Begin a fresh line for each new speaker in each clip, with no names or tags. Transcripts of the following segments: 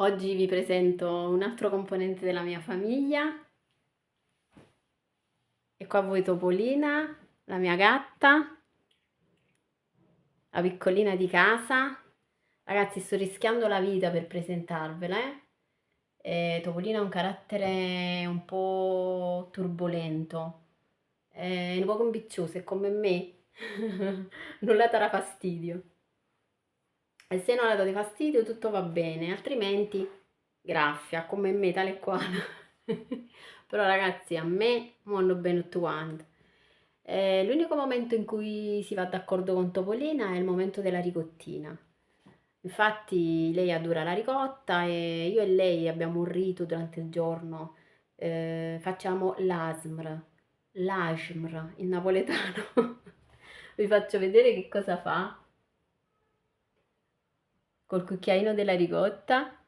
Oggi vi presento un altro componente della mia famiglia. E qua voi Topolina, la mia gatta, la piccolina di casa. Ragazzi, sto rischiando la vita per presentarvela, eh. Topolina ha un carattere un po' turbolento, è un po' ambizioso, è come me. Non la darà fastidio. E se non la date fastidio tutto va bene, altrimenti graffia, come me, tale e quale. Però ragazzi, a me vanno bene tutti quanti. L'unico momento in cui si va d'accordo con Topolina è il momento della ricottina. Infatti lei adora la ricotta e io e lei abbiamo un rito durante il giorno, facciamo l'asmr in napoletano. Vi faccio vedere che cosa fa col cucchiaino della ricotta.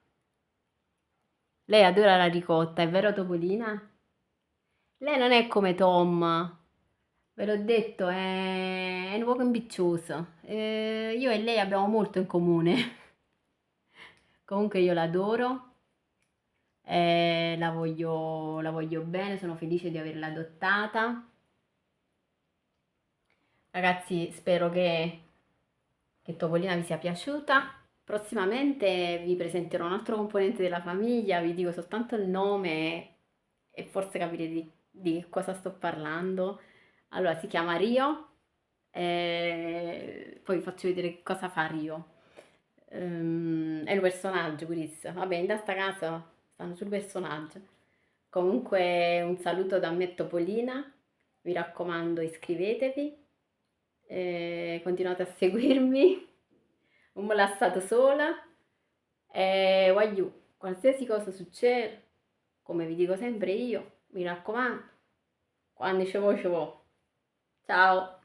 Lei adora la ricotta, è vero Topolina? Lei non è come Tom, ve l'ho detto, è un poco ambizioso. Io e lei abbiamo molto in comune. Comunque io l'adoro, la voglio bene, sono felice di averla adottata. Ragazzi, spero che Topolina vi sia piaciuta. Prossimamente vi presenterò un altro componente della famiglia, vi dico soltanto il nome e forse capirete di che cosa sto parlando. Allora, si chiama Rio, poi vi faccio vedere che cosa fa Rio. È un personaggio, Chris. Vabbè, in sta casa stanno sul personaggio. Comunque, un saluto da me Topolina. Mi raccomando, iscrivetevi, continuate a seguirmi. Non me la state sola. E voglio, qualsiasi cosa succede, come vi dico sempre io, mi raccomando, quando ci vuoi ci vuoi. Ciao!